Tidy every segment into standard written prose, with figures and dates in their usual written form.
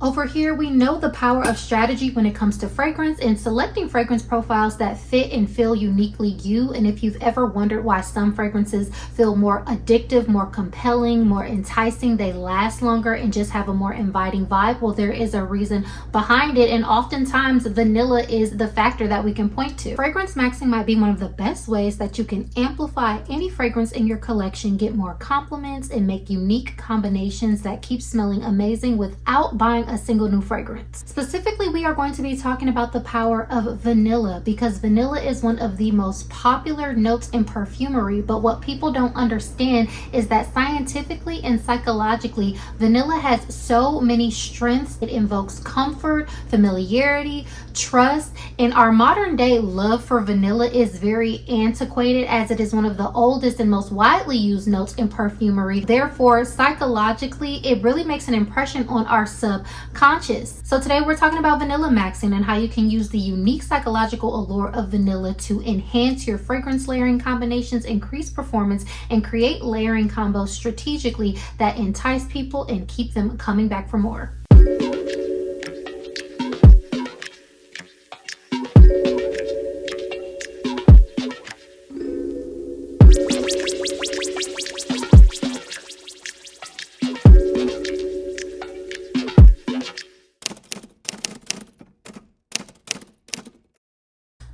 Over here, we know the power of strategy when it comes to fragrance and selecting fragrance profiles that fit and feel uniquely you. And if you've ever wondered why some fragrances feel more addictive, more compelling, more enticing, they last longer and just have a more inviting vibe, well, there is a reason behind it. And oftentimes vanilla is the factor that we can point to. Fragrance maxing might be one of the best ways that you can amplify any fragrance in your collection, get more compliments, and make unique combinations that keep smelling amazing without buying a single new fragrance. Specifically, we are going to be talking about the power of vanilla, because vanilla is one of the most popular notes in perfumery. But what people don't understand is that scientifically and psychologically, vanilla has so many strengths. It invokes comfort, familiarity, trust, and our modern day love for vanilla is very antiquated, as it is one of the oldest and most widely used notes in perfumery. Therefore, psychologically, it really makes an impression on our subconscious. So today we're talking about vanilla maxing and how you can use the unique psychological allure of vanilla to enhance your fragrance layering combinations, increase performance, and create layering combos strategically that entice people and keep them coming back for more.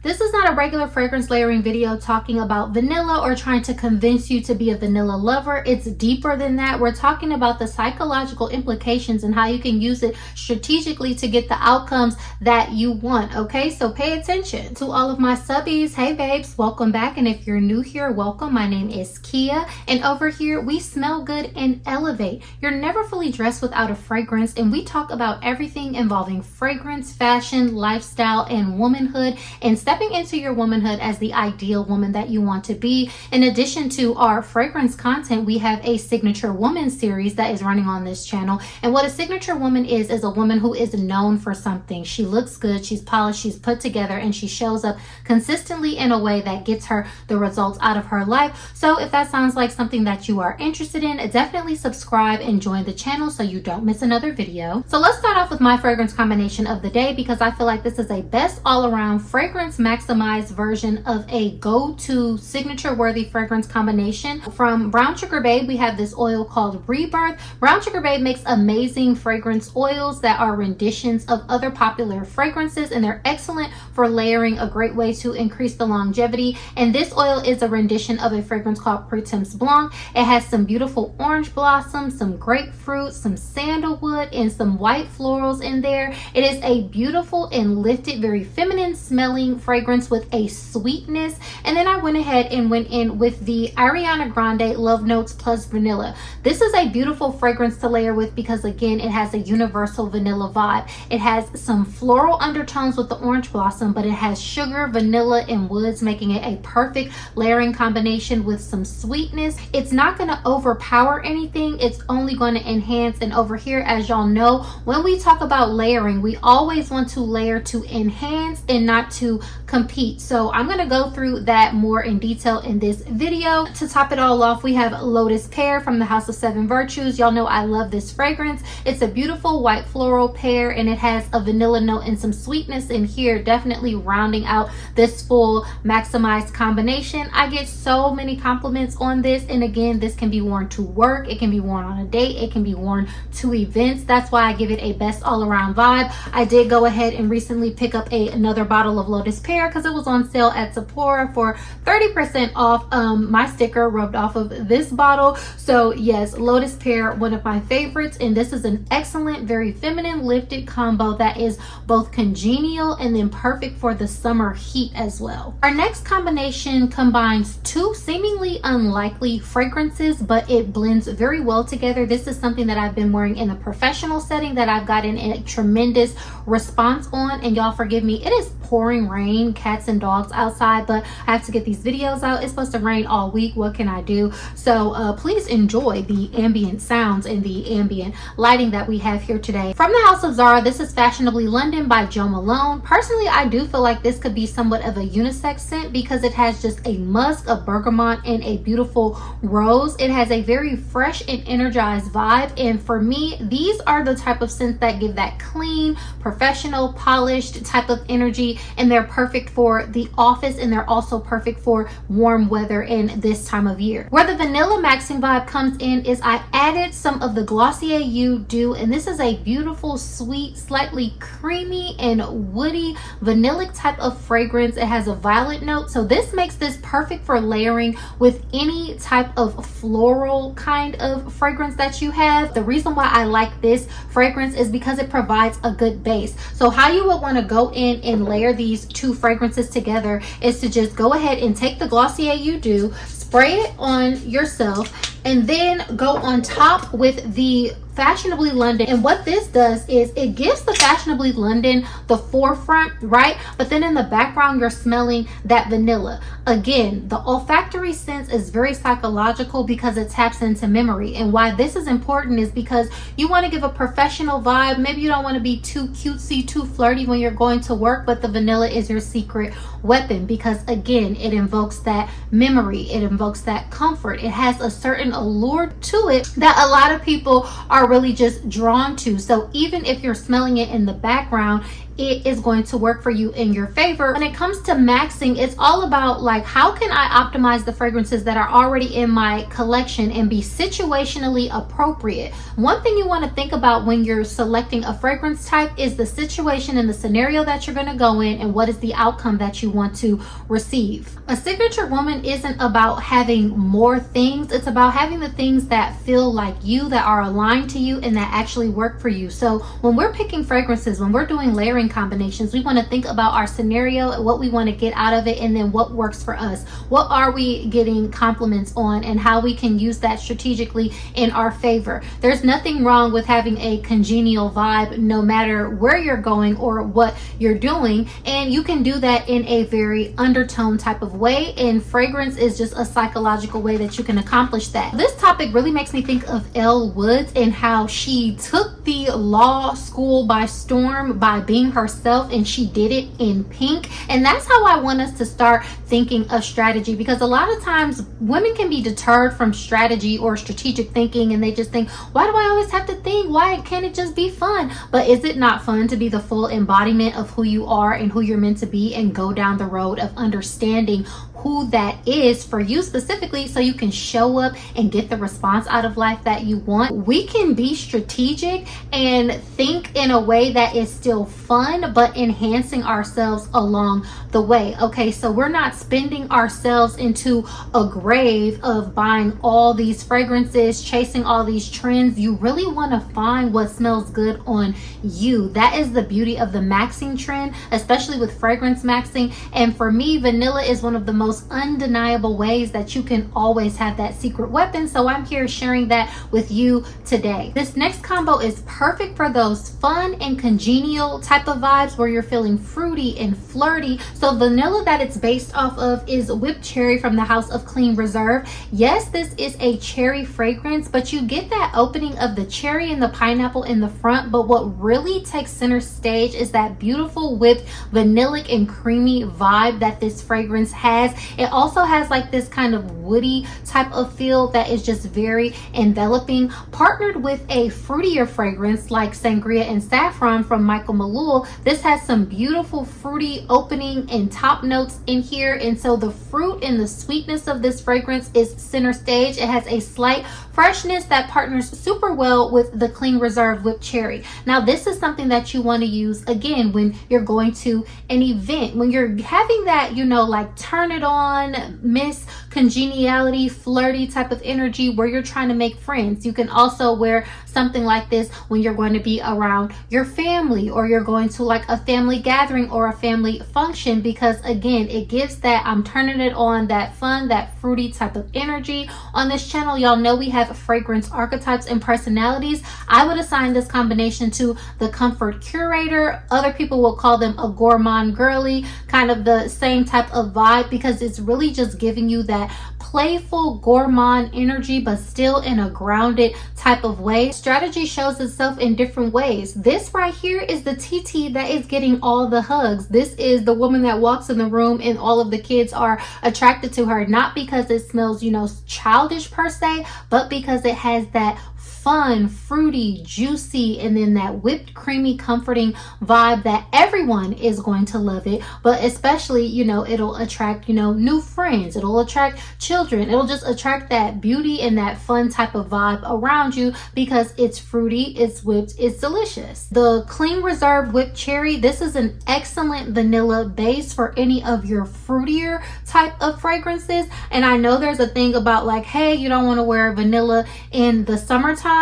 This is not a regular fragrance layering video talking about vanilla or trying to convince you to be a vanilla lover. It's deeper than that. We're talking about the psychological implications and how you can use it strategically to get the outcomes that you want. Okay, so pay attention. To all of my subbies, hey babes, welcome back. And if you're new here, welcome. My name is Kiya, and over here we smell good and elevate. You're never fully dressed without a fragrance, and we talk about everything involving fragrance, fashion, lifestyle, and womanhood, and stepping into your womanhood as the ideal woman that you want to be. In addition to our fragrance content, we have a signature woman series that is running on this channel. And what a signature woman is a woman who is known for something. She looks good, she's polished, she's put together, and she shows up consistently in a way that gets her the results out of her life. So if that sounds like something that you are interested in, definitely subscribe and join the channel so you don't miss another video. So let's start off with my fragrance combination of the day, because I feel like this is a best all-around fragrance maximized version of a go-to signature worthy fragrance combination. From Brown Sugar Babe, we have this oil called Rebirth. Brown Sugar Babe makes amazing fragrance oils that are renditions of other popular fragrances, and they're excellent for layering, a great way to increase the longevity. And this oil is a rendition of a fragrance called Perfumes Blanc. It has some beautiful orange blossoms, some grapefruit, some sandalwood, and some white florals in there. It is a beautiful and lifted, very feminine smelling fragrance with a sweetness. And then I went ahead and went in with the Ariana Grande Love Notes plus Vanilla. This is a beautiful fragrance to layer with because, again, it has a universal vanilla vibe. It has some floral undertones with the orange blossom, but it has sugar, vanilla, and woods, making it a perfect layering combination with some sweetness. It's not going to overpower anything. It's only going to enhance. And over here, as y'all know, when we talk about layering, we always want to layer to enhance and not to compete. So I'm going to go through that more in detail in this video. To top it all off, we have Lotus Pear from the House of Seven Virtues. Y'all know I love this fragrance. It's a beautiful white floral pear, and it has a vanilla note and some sweetness in here, definitely rounding out this full maximized combination. I get so many compliments on this, and again, this can be worn to work, it can be worn on a date, it can be worn to events. That's why I give it a best all-around vibe. I did go ahead and recently pick up another bottle of Lotus Pear because it was on sale at Sephora for 30% off. My sticker rubbed off of this bottle. So yes, Lotus Pear, one of my favorites, and this is an excellent, very feminine lifted combo that is both congenial and then perfect for the summer heat as well. Our next combination combines two seemingly unlikely fragrances, but it blends very well together. This is something that I've been wearing in a professional setting that I've gotten a tremendous response on, and y'all forgive me, it is pouring rain, cats and dogs outside, but I have to get these videos out. It's supposed to rain all week. What can I do? So please enjoy the ambient sounds and the ambient lighting that we have here today. From the House of Zara, this is Fashionably London by Jo Malone. Personally, I do feel like this could be somewhat of a unisex scent because it has just a musk, a bergamot, and a beautiful rose. It has a very fresh and energized vibe, and for me, these are the type of scents that give that clean, professional, polished type of energy, and they're perfect for the office, and they're also perfect for warm weather in this time of year. Where the vanilla maxing vibe comes in is I added some of the Glossier You Dew, and this is a beautiful, sweet, slightly creamy and woody vanillic type of fragrance. It has a violet note, so this makes this perfect for layering with any type of floral kind of fragrance that you have. The reason why I like this fragrance is because it provides a good base. So how you would want to go in and layer these two fragrances together is to just go ahead and take the Glossier You Do, spray it on yourself, and then go on top with the Fashionably London. And what this does is it gives the Fashionably London the forefront, right? But then in the background, you're smelling that vanilla. Again, the olfactory sense is very psychological because it taps into memory. And why this is important is because you want to give a professional vibe. Maybe you don't want to be too cutesy, too flirty when you're going to work, but the vanilla is your secret weapon because, again, it invokes that memory. It invokes that comfort. It has a certain allure to it that a lot of people are really just drawn to. So even if you're smelling it in the background, it is going to work for you in your favor. When it comes to maxing, it's all about like, how can I optimize the fragrances that are already in my collection and be situationally appropriate? One thing you want to think about when you're selecting a fragrance type is the situation and the scenario that you're going to go in and what is the outcome that you want to receive. A signature woman isn't about having more things. It's about having the things that feel like you, that are aligned to you, and that actually work for you. So when we're picking fragrances, when we're doing layering combinations, we want to think about our scenario, what we want to get out of it, and then what works for us. What are we getting compliments on, and how we can use that strategically in our favor. There's nothing wrong with having a congenial vibe no matter where you're going or what you're doing, and you can do that in a very undertone type of way, and fragrance is just a psychological way that you can accomplish that. This topic really makes me think of Elle Woods and how she took the law school by storm by being herself, and she did it in pink. And that's how I want us to start thinking of strategy, because a lot of times women can be deterred from strategy or strategic thinking, and they just think, why do I always have to think? Why can't it just be fun? But is it not fun to be the full embodiment of who you are and who you're meant to be, and go down the road of understanding who that is for you specifically, so you can show up and get the response out of life that you want? We can be strategic and think in a way that is still fun, but enhancing ourselves along the way. Okay, so we're not spending ourselves into a grave of buying all these fragrances, chasing all these trends. You really want to find what smells good on you. That is the beauty of the maxing trend, especially with fragrance maxing. And for me, vanilla is one of the most undeniable ways that you can always have that secret weapon. So I'm here sharing that with you today. This next combo is perfect for those fun and congenial type of vibes where you're feeling fruity and flirty. So vanilla that it's based off of is Whipped Cherry from the House of Clean Reserve. Yes, this is a cherry fragrance, but you get that opening of the cherry and the pineapple in the front. But what really takes center stage is that beautiful whipped vanillic and creamy vibe that this fragrance has. It also has like this kind of woody type of feel that is just very enveloping, partnered with a fruitier fragrance like Sangria and Saffron from Michael Malul. This has some beautiful fruity opening and top notes in here, and so the fruit and the sweetness of this fragrance is center stage. It has a slight freshness that partners super well with the Clean Reserve Whipped Cherry. Now this is something that you want to use again when you're going to an event, when you're having that, you know, like turn it on, Miss Congeniality, flirty type of energy where you're trying to make friends. You can also wear something like this when you're going to be around your family, or you're going to like a family gathering or a family function, because again, it gives that I'm turning it on, that fun, that fruity type of energy. On this channel, y'all know we have fragrance archetypes and personalities. I would assign this combination to the comfort curator. Other people will call them a gourmand girly, kind of the same type of vibe, because it's really just giving you that playful gourmand energy, but still in a grounded type of way. Strategy shows itself in different ways. This right here is the TT that is getting all the hugs. This is the woman that walks in the room and all of the kids are attracted to her, not because it smells, you know, childish per se, but because it has that fun, fruity, juicy, and then that whipped creamy comforting vibe that everyone is going to love it. But especially, you know, it'll attract, you know, new friends, it'll attract children, it'll just attract that beauty and that fun type of vibe around you, because it's fruity, it's whipped, it's delicious. The Clean Reserve Whipped Cherry, this is an excellent vanilla base for any of your fruitier type of fragrances. And I know there's a thing about like, hey, you don't want to wear vanilla in the summertime.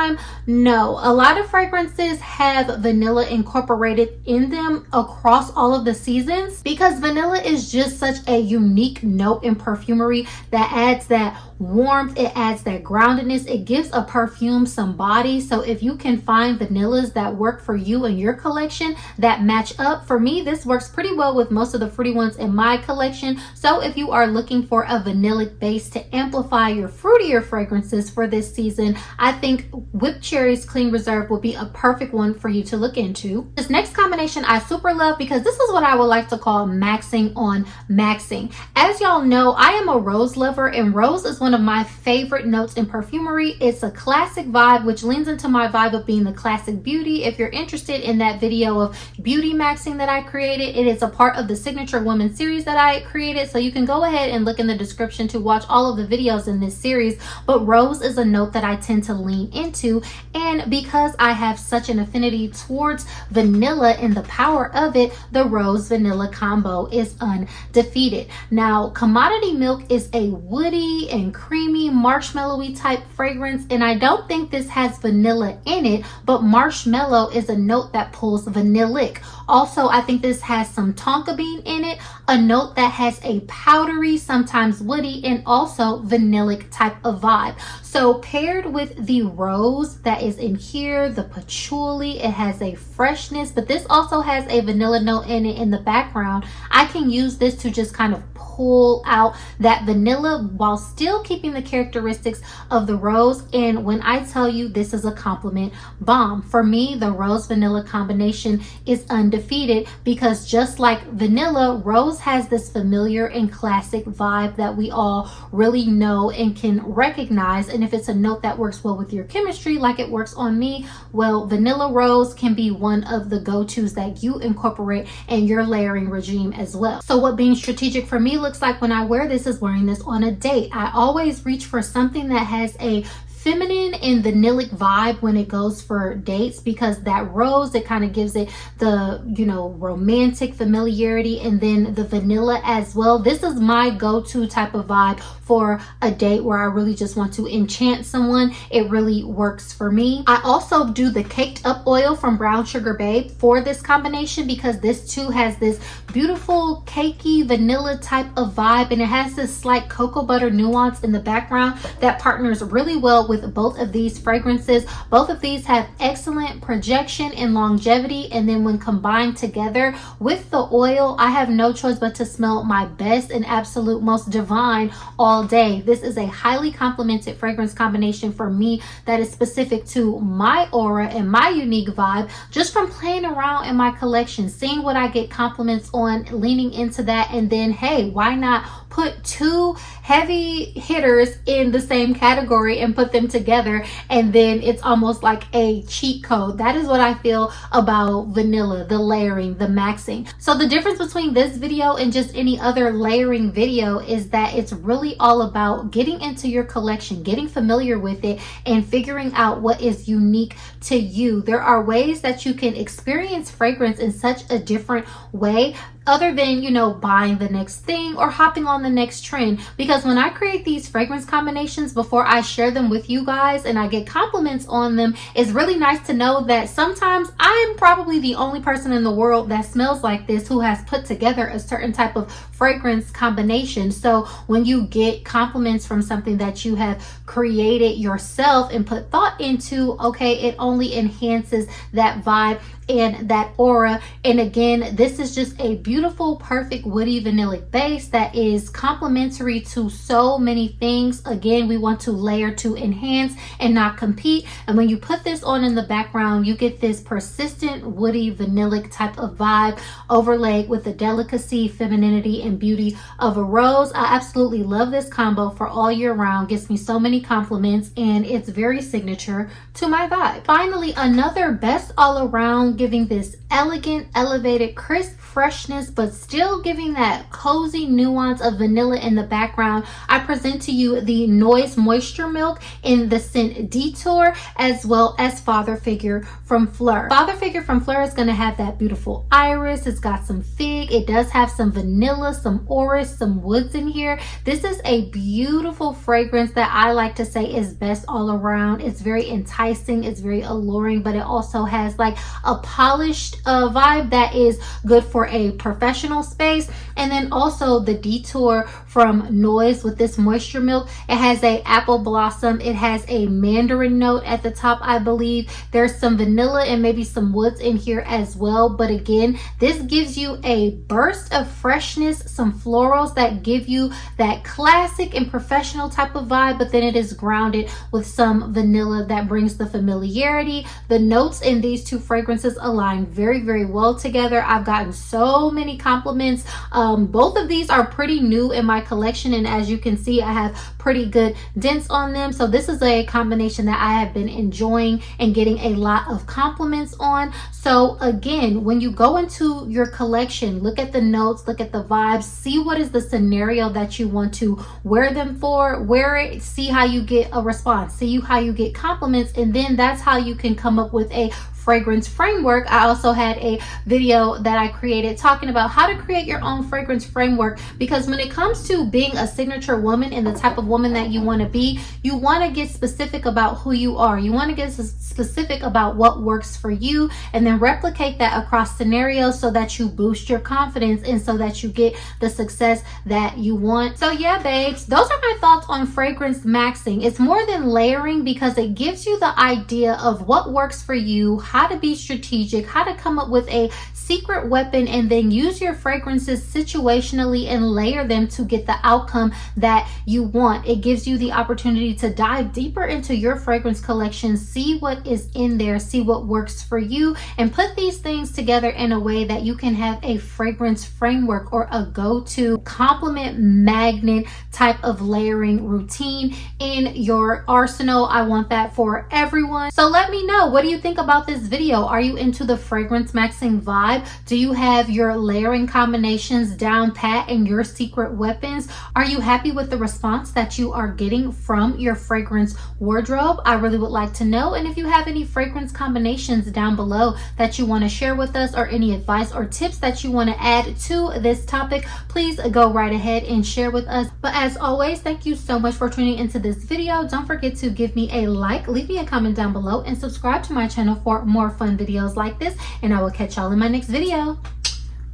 No, a lot of fragrances have vanilla incorporated in them across all of the seasons, because vanilla is just such a unique note in perfumery that adds that warmth, it adds that groundedness, it gives a perfume some body. So if you can find vanillas that work for you and your collection that match up, for me this works pretty well with most of the fruity ones in my collection. So if you are looking for a vanillic base to amplify your fruitier fragrances for this season, I think Whipped Cherry's Clean Reserve will be a perfect one for you to look into. This next combination I super love, because this is what I would like to call maxing on maxing. As y'all know, I am a rose lover, and rose is one of my favorite notes in perfumery. It's a classic vibe, which leans into my vibe of being the classic beauty. If you're interested in that video of beauty maxing that I created, it is a part of the Signature Woman series that I created, so you can go ahead and look in the description to watch all of the videos in this series. But rose is a note that I tend to lean into, and because I have such an affinity towards vanilla and the power of it, the rose vanilla combo is undefeated. Now, Commodity Milk is a woody and creamy marshmallowy type fragrance, and I don't think this has vanilla in it, but marshmallow is a note that pulls vanillic. Also, I think this has some tonka bean in it, a note that has a powdery, sometimes woody, and also vanillic type of vibe. So paired with the rose that is in here, the patchouli, it has a freshness, but this also has a vanilla note in it in the background. I can use this to just kind of pull out that vanilla while still keeping the characteristics of the rose. And when I tell you this is a compliment bomb, for me the rose vanilla combination is undefeated, because just like vanilla, rose has this familiar and classic vibe that we all really know and can recognize. And if it's a note that works well with your chemistry like it works on me, well, vanilla rose can be one of the go-tos that you incorporate in your layering regime as well. So what being strategic for me looks like when I wear this is wearing this on a date. I always reach for something that has a feminine and vanillic vibe when it goes for dates, because that rose, it kind of gives it the, you know, romantic familiarity, and then the vanilla as well. This is my go-to type of vibe for a date where I really just want to enchant someone. It really works for me. I also do the Caked Up oil from Brown Sugar Babe for this combination, because this too has this beautiful cakey vanilla type of vibe, and it has this slight cocoa butter nuance in the background that partners really well with both of these fragrances. Both of these have excellent projection and longevity, and then when combined together with the oil, I have no choice but to smell my best and absolute most divine all day. This is a highly complimented fragrance combination for me that is specific to my aura and my unique vibe, just from playing around in my collection, seeing what I get compliments on, leaning into that, and then hey, why not put two heavy hitters in the same category and put them them together, and then it's almost like a cheat code. That is what I feel about vanilla, the layering, the maxing. So the difference between this video and just any other layering video is that it's really all about getting into your collection, getting familiar with it, and figuring out what is unique to you. There are ways that you can experience fragrance in such a different way, other than, you know, buying the next thing or hopping on the next trend. Because when I create these fragrance combinations, before I share them with you guys and I get compliments on them, it's really nice to know that sometimes I'm probably the only person in the world that smells like this, who has put together a certain type of fragrance combination. So when you get compliments from something that you have created yourself and put thought into, okay, it only enhances that vibe and that aura. And again, this is just a beautiful, perfect woody vanillic base that is complementary to so many things. Again, we want to layer to enhance and not compete. And when you put this on in the background, you get this persistent woody vanillic type of vibe overlaid with the delicacy, femininity, and beauty of a rose. I absolutely love this combo for all year round. Gets me so many compliments, and it's very signature to my vibe. Finally, another best all around, giving this elegant, elevated, crisp freshness, but still giving that cozy nuance of vanilla in the background. I present to you the Noise Moisture Milk in the scent Detour, as well as Father Figure from Fleur. Father Figure from Fleur is going to have that beautiful iris. It's got some fig. It does have some vanilla, some orris, some woods in here. This is a beautiful fragrance that I like to say is best all around. It's very enticing. It's very alluring, but it also has like a polished vibe that is good for a professional space. And then also the Detour from Noise with this moisture milk, it has a apple blossom, it has a mandarin note at the top, I believe. There's some vanilla and maybe some woods in here as well. But again, this gives you a burst of freshness, some florals that give you that classic and professional type of vibe, but then it is grounded with some vanilla that brings the familiarity. The notes in these two fragrances align very, very well together. I've gotten so many compliments. Both of these are pretty new in my collection, and as you can see, I have pretty good dents on them. So this is a combination that I have been enjoying and getting a lot of compliments on. So again, when you go into your collection, look at the notes, look at the vibes, see what is the scenario that you want to wear them for, wear it, see how you get a response, see how you get compliments, and then that's how you can come up with a fragrance framework. I also had a video that I created talking about how to create your own fragrance framework, because when it comes to being a signature woman and the type of woman that you want to be, you want to get specific about who you are. You want to get specific about what works for you, and then replicate that across scenarios so that you boost your confidence and so that you get the success that you want. So yeah, babes, those are my thoughts on fragrance maxing. It's more than layering because it gives you the idea of what works for you, how to be strategic, how to come up with a secret weapon, and then use your fragrances situationally and layer them to get the outcome that you want. It gives you the opportunity to dive deeper into your fragrance collection, see what is in there, see what works for you, and put these things together in a way that you can have a fragrance framework or a go-to compliment magnet type of layering routine in your arsenal. I want that for everyone. So let me know, what do you think about this video? Are you into the fragrance maxing vibe? Do you have your layering combinations down pat and your secret weapons? Are you happy with the response that you are getting from your fragrance wardrobe? I really would like to know. And if you have any fragrance combinations down below that you want to share with us, or any advice or tips that you want to add to this topic, please go right ahead and share with us. But as always, thank you so much for tuning into this video. Don't forget to give me a like, leave me a comment down below, and subscribe to my channel for more fun videos like this, and I will catch y'all in my next video.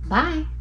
Bye.